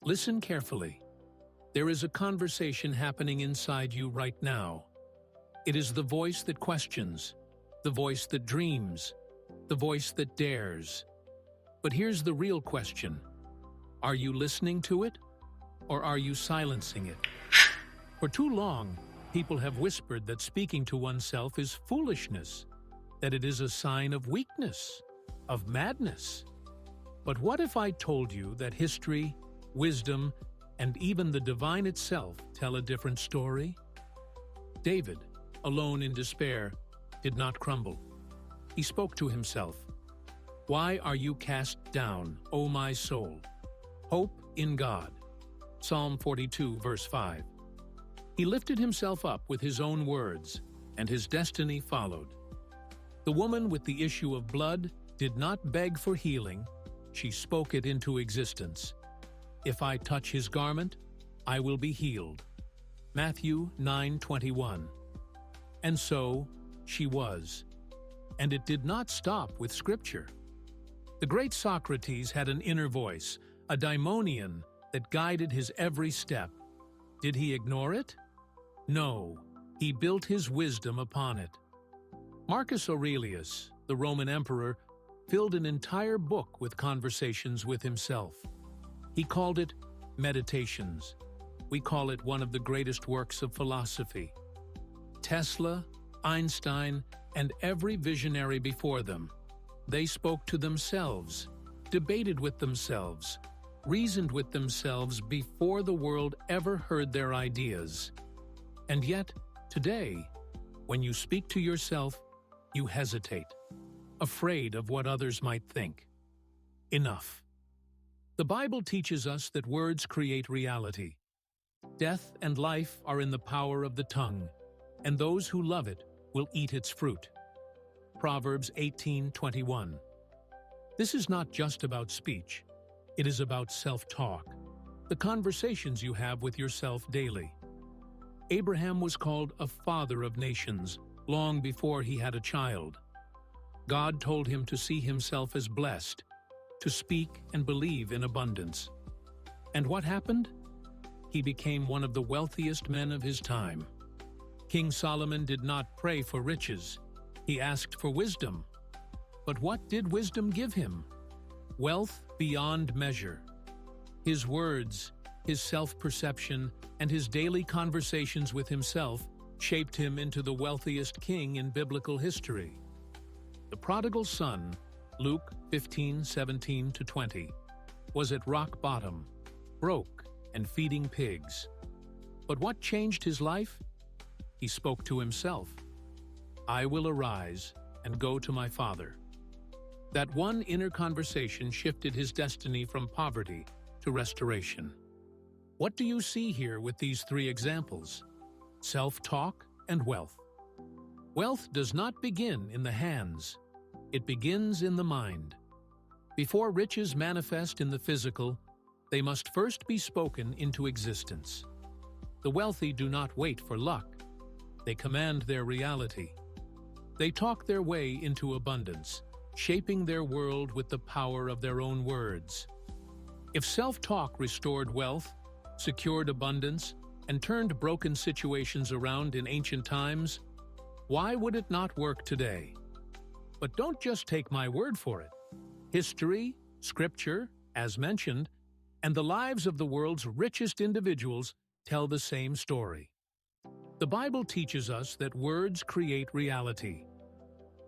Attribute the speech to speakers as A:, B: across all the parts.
A: Listen carefully. There is a conversation happening inside you right now. It is the voice that questions, the voice that dreams, the voice that dares. But here's the real question. Are you listening to it, or are you silencing it? For too long, people have whispered that speaking to oneself is foolishness, that it is a sign of weakness, of madness. But what if I told you that history, wisdom, and even the divine itself tell a different story? David, alone in despair, did not crumble. He spoke to himself. "Why are you cast down, O my soul? Hope in God." Psalm 42, verse 5. He lifted himself up with his own words, and his destiny followed. The woman with the issue of blood did not beg for healing, she spoke it into existence. "If I touch his garment, I will be healed." Matthew 9:21. And so, she was. And it did not stop with Scripture. The great Socrates had an inner voice, a daimonion, that guided his every step. Did he ignore it? No, he built his wisdom upon it. Marcus Aurelius, the Roman emperor, filled an entire book with conversations with himself. He called it Meditations. We call it one of the greatest works of philosophy. Tesla, Einstein, and every visionary before them, they spoke to themselves, debated with themselves, reasoned with themselves before the world ever heard their ideas. And yet, today, when you speak to yourself, you hesitate, afraid of what others might think. Enough. The Bible teaches us that words create reality. Death and life are in the power of the tongue, and those who love it will eat its fruit. Proverbs 18:21. This is not just about speech. It is about self-talk, the conversations you have with yourself daily. Abraham was called a father of nations long before he had a child. God told him to see himself as blessed, to speak and believe in abundance. And what happened? He became one of the wealthiest men of his time. King Solomon did not pray for riches. He asked for wisdom. But what did wisdom give him? Wealth beyond measure. His words, his self-perception, and his daily conversations with himself shaped him into the wealthiest king in biblical history. The prodigal son, Luke 15:17-20, was at rock bottom, broke and feeding pigs. But what changed his life? He spoke to himself. "I will arise and go to my father." That one inner conversation shifted his destiny from poverty to restoration. What do you see here with these three examples? Self-talk and wealth. Wealth does not begin in the hands. It begins in the mind. Before riches manifest in the physical, they must first be spoken into existence. The wealthy do not wait for luck. They command their reality. They talk their way into abundance, shaping their world with the power of their own words. If self-talk restored wealth, secured abundance, and turned broken situations around in ancient times, why would it not work today? But don't just take my word for it. History, Scripture, as mentioned, and the lives of the world's richest individuals tell the same story. The Bible teaches us that words create reality.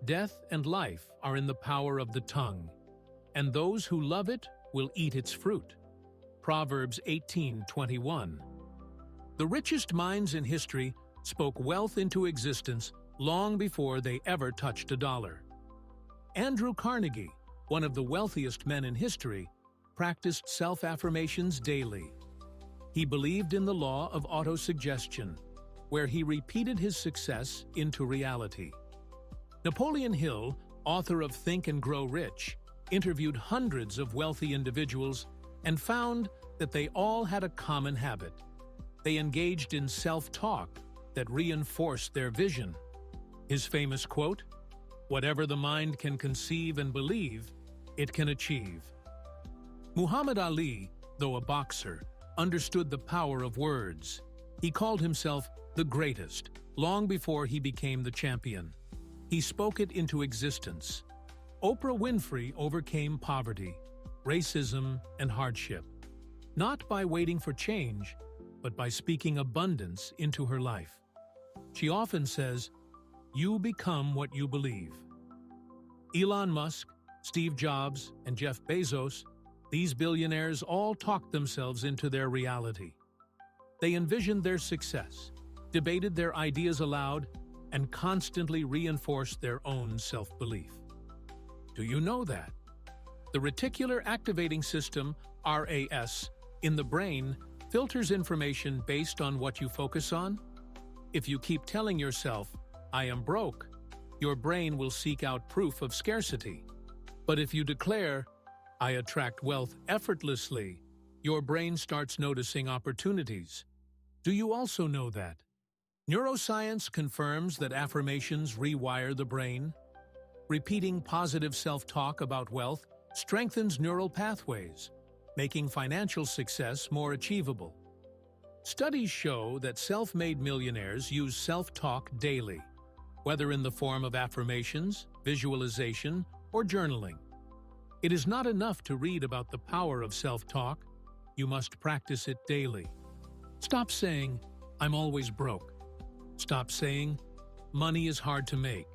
A: Death and life are in the power of the tongue, and those who love it will eat its fruit. Proverbs 18:21. The richest minds in history spoke wealth into existence long before they ever touched a dollar. Andrew Carnegie, one of the wealthiest men in history, practiced self-affirmations daily. He believed in the law of autosuggestion, where he repeated his success into reality. Napoleon Hill, author of Think and Grow Rich, interviewed hundreds of wealthy individuals and found that they all had a common habit. They engaged in self-talk that reinforced their vision. His famous quote, "Whatever the mind can conceive and believe, it can achieve." Muhammad Ali, though a boxer, understood the power of words. He called himself the greatest, long before he became the champion. He spoke it into existence. Oprah Winfrey overcame poverty, racism, and hardship, not by waiting for change, but by speaking abundance into her life. She often says, "You become what you believe." Elon Musk, Steve Jobs, and Jeff Bezos, these billionaires all talked themselves into their reality. They envisioned their success, debated their ideas aloud, and constantly reinforced their own self-belief. Do you know that? The reticular activating system, RAS, in the brain filters information based on what you focus on. If you keep telling yourself, "I am broke," your brain will seek out proof of scarcity. But if you declare, "I attract wealth effortlessly," your brain starts noticing opportunities. Do you also know that? Neuroscience confirms that affirmations rewire the brain. Repeating positive self-talk about wealth strengthens neural pathways, making financial success more achievable. Studies show that self-made millionaires use self-talk daily, whether in the form of affirmations, visualization, or journaling. It is not enough to read about the power of self-talk. You must practice it daily. Stop saying, "I'm always broke." Stop saying, "Money is hard to make."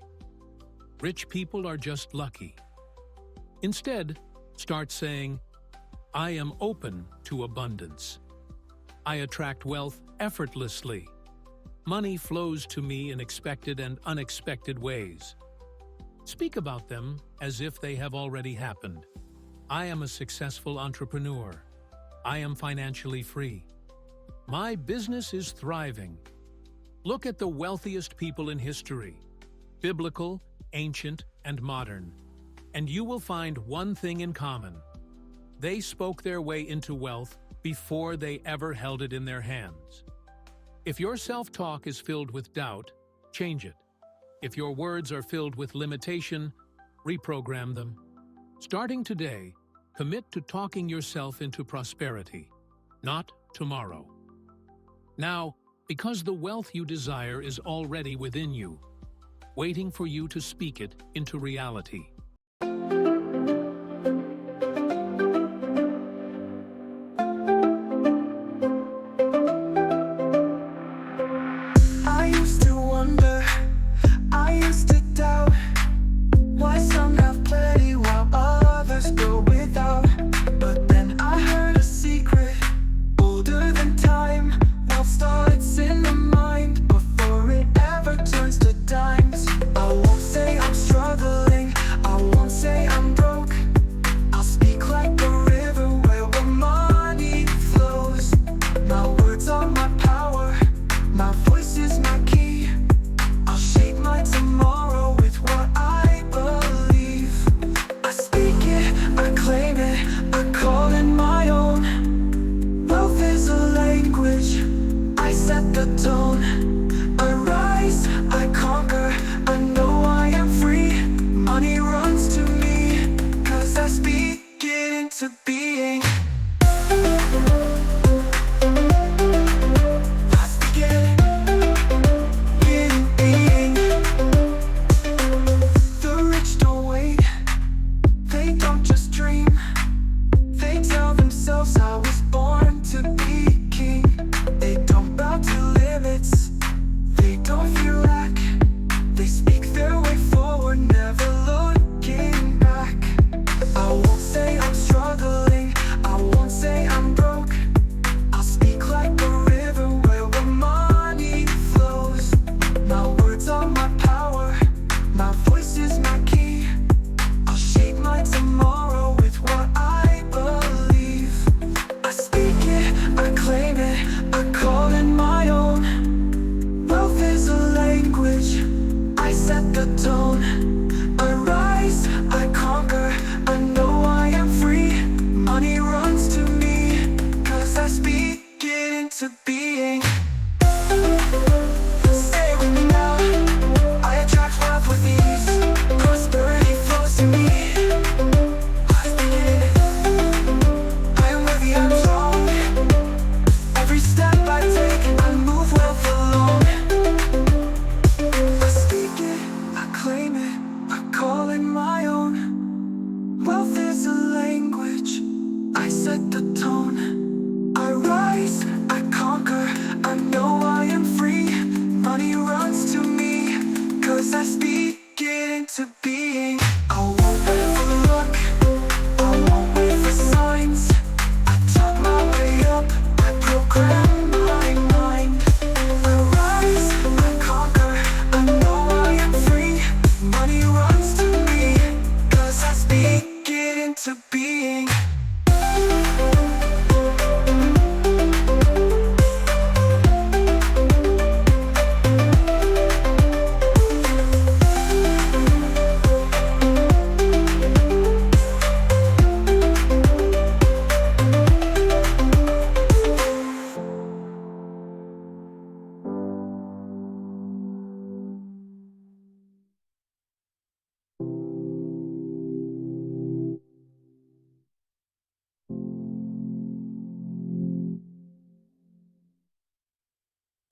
A: "Rich people are just lucky." Instead, start saying, "I am open to abundance. I attract wealth effortlessly. Money flows to me in expected and unexpected ways." Speak about them as if they have already happened. "I am a successful entrepreneur. I am financially free. My business is thriving." Look at the wealthiest people in history, biblical, ancient, and modern, and you will find one thing in common. They spoke their way into wealth before they ever held it in their hands. If your self-talk is filled with doubt, change it. If your words are filled with limitation, reprogram them. Starting today, commit to talking yourself into prosperity, not tomorrow. Now, because the wealth you desire is already within you, waiting for you to speak it into reality.
B: I used to wonder, I used to doubt, why some have plenty while others go without. But then I heard a secret, older than time. Wealth starts in the mind before it ever turns to dimes. I won't say I'm struggling, I won't say I'm broke. I'll speak like a river where the money flows. My words are my power, my voice is my key. I'll shape my tomorrow with what I believe. I speak it, I claim it, I call it my own. Wealth is a language, I set the tone. I rise, I conquer, I know I am free. Money runs to me, 'cause I speak it into being. I speak it into being. The rich don't wait, they don't just dream. They tell themselves, "I was born to be king." They don't bow to limits, they don't fear lack. They speak their way forward, never looking back. I won't say I'm struggling, I won't say I'm broke. I'll speak like a river where the money flows. My words are my power, my voice is my key. I'll shape my tomorrow with what I believe. I speak it, I claim it, I call it my own. Wealth is a language, I set the tone. I rise, I conquer, I know I am free. Money runs to me, 'cause I speak it into being.